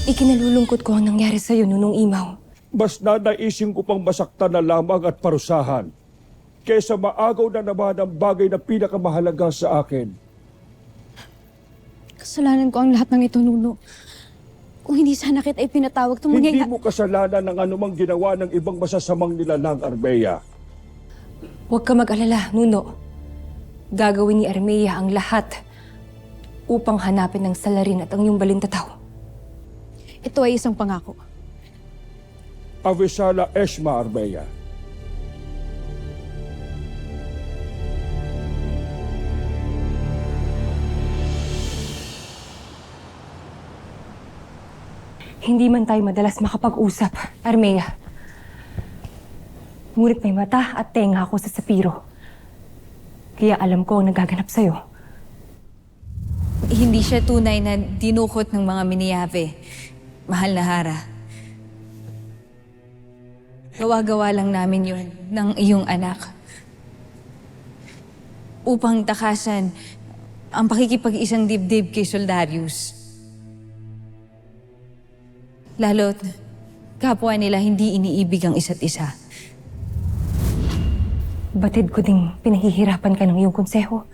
Ikinalulungkot ko ang nangyari sa'yo, Nunong Imaw. Mas nanaisin ko pang masaktan na lamang at parusahan kaysa maagaw na naman ang bagay na pinakamahalaga sa akin. Kasalanan ko ang lahat ng ito, Nuno. Kung hindi sana kita ipinatawag itong Hindi mangyayari... mo kasalanan ng anumang ginawa ng ibang masasamang nilalang, Armea. Huwag ka mag-alala, Nuno. Gagawin ni Armea ang lahat upang hanapin ang salarin at ang iyong balintataw. Ito ay isang pangako. Avisala Esma, Armea. Hindi man tayo madalas makapag-usap, Armea. Ngunit may mata at tenga ako sa Sapiro. Kaya alam ko ang nagaganap sa'yo. Hindi siya tunay na dinukot ng mga Miniyave. Mahal na Hara. Gawa-gawa lang namin yun ng iyong anak. Upang takasan ang pakikipag-isang dibdib kay Soldarius. Lalo't kapwa nila hindi iniibig ang isa't isa. Batid ko ding pinahihirapan ka ng iyong konseho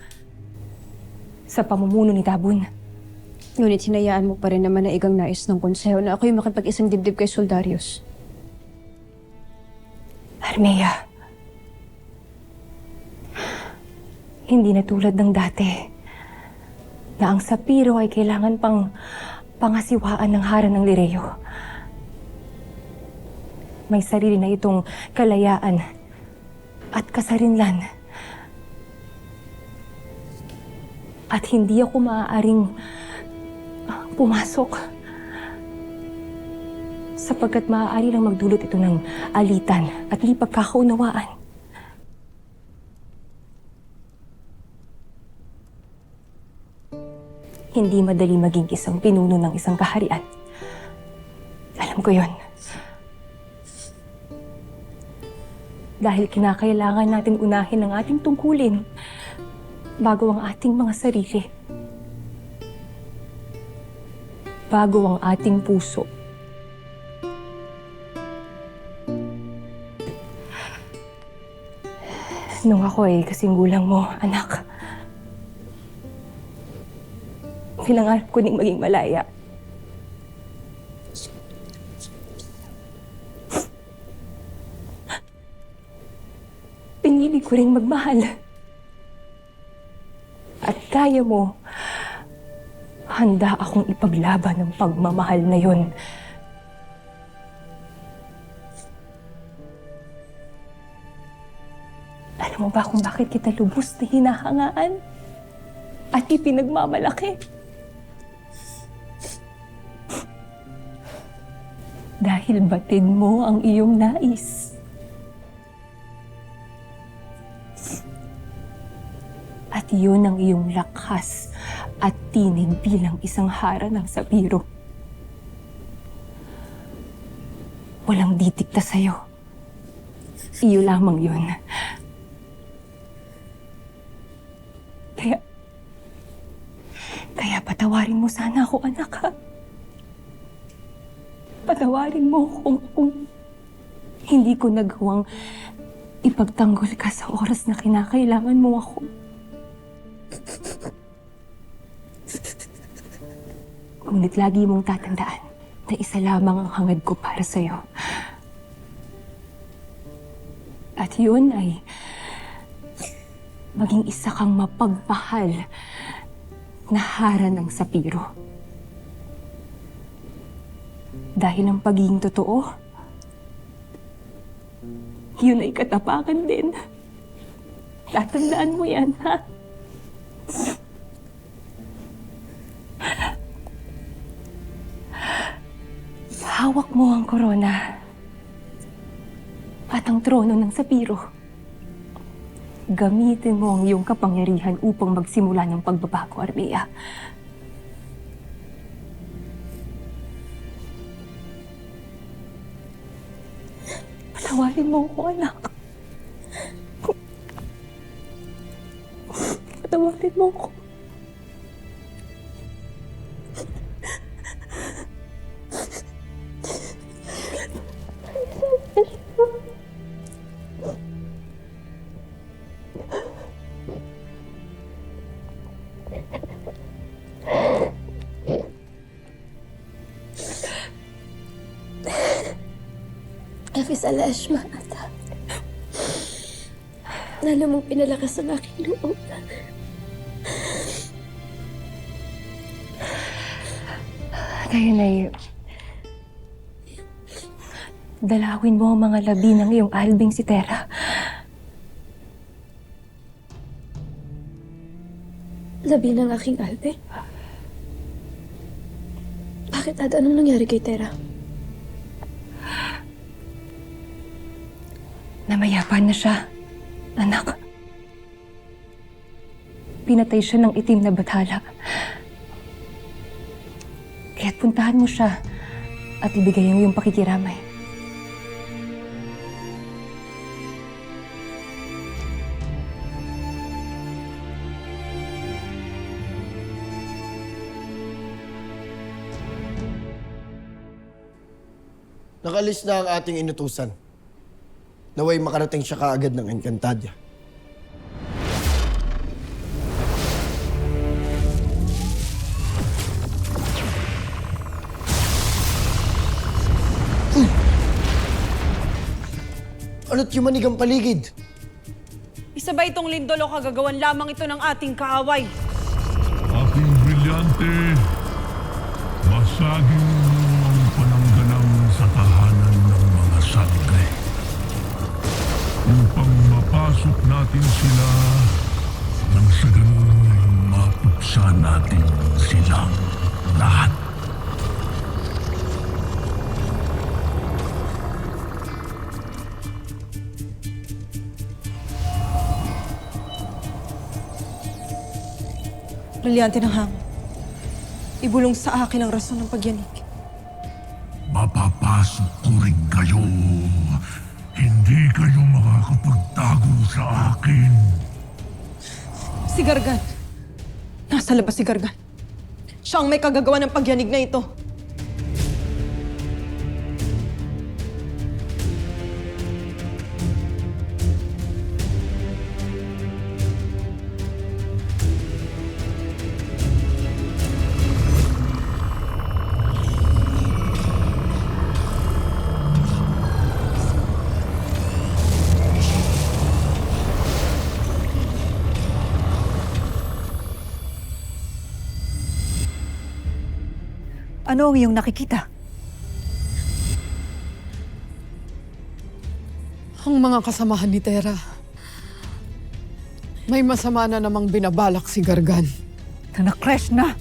sa pamumuno ni Tabun. Ngunit hinayaan mo pa rin naman na igang nais ng konseho na ako'y makipag-isang dibdib kay Soldarius. Armea, hindi na tulad ng dati na ang Sapiro ay kailangan pang pangasiwaan ng Hara ng Lireo. May sarili na itong kalayaan at kasarinlan. At hindi ako maaaring pumasok sapagkat maaari lang magdulot ito ng alitan at di pagkakaunawaan. Hindi madali maging isang pinuno ng isang kaharian. Alam ko yon. Dahil kinakailangan natin unahin ang ating tungkulin bago ang ating mga sarili. Bago ang ating puso. Nung ako ay kasing gulang mo, anak, pinangarap ko ding maging malaya. Pinili ko ring magmahal. At kaya mo, handa akong ipaglaban ang pagmamahal na yon. Alam mo ba kung bakit kita lubos na hinahangaan at ipinagmamalaki? Dahil batid mo ang iyong nais. At yun ang iyong lakas at tinig bilang isang hara ng Sapiro. Walang didikta sa'yo. Iyo lamang yun. Kaya patawarin mo sana ako, anak, ha? Patawarin mo kung hindi ko nagawang ipagtanggol ka sa oras na kinakailangan mo ako. Ngunit lagi mong tatandaan na isa lamang ang hangad ko para sa'yo. At yun ay maging isa kang mapagmahal na hara ng Sapiro. Dahil ang pagiging totoo, yun ay katapakan din. Tatandaan mo yan, ha? Hawak mo ang korona at ang trono ng Sapiro. Gamitin mo ang iyong kapangyarihan upang magsimula ng pagbabago, Armea. Patawarin mo ako, anak. Patawarin mo ako. Hafiz Al-Ashma at lalo mong pinalakas ang aking loob. Ngayon ay dalawin mo ang mga labi ng iyong albing si Tera. Labi ng aking albe. Bakit, Ad? Anong nangyari kay Tera? Namayapan na siya, anak. Pinatay siya ng itim na bathala. Kaya't puntahan mo siya at ibigay ang iyong pakikiramay. Nakalis na ang ating inutusan. Naway makarating siya kaagad ng Encantadia. Ano't yung manig ang paligid? Isa ba itong lindol o kagagawan lamang ito ng ating kaaway? Aking brilyante, basagin mo ang panangganang sa tahanan ng mga sangre. Upang mapasok natin sila nang sa ganun ay mapuksa natin silang lahat. Brilyante ng hangin. Ibulong sa akin ang rason ng pagyanig. Mapapasok ko rin kayo. Hindi kayo makakapagtago sa akin. Si Gargan. Nasa labas si Gargan. Siya ang may kagagawa ng pagyanig na ito. Ano ang iyong nakikita? Ang mga kasamahan ni Tera. May masama na namang binabalak si Gargan. Na na-crash na!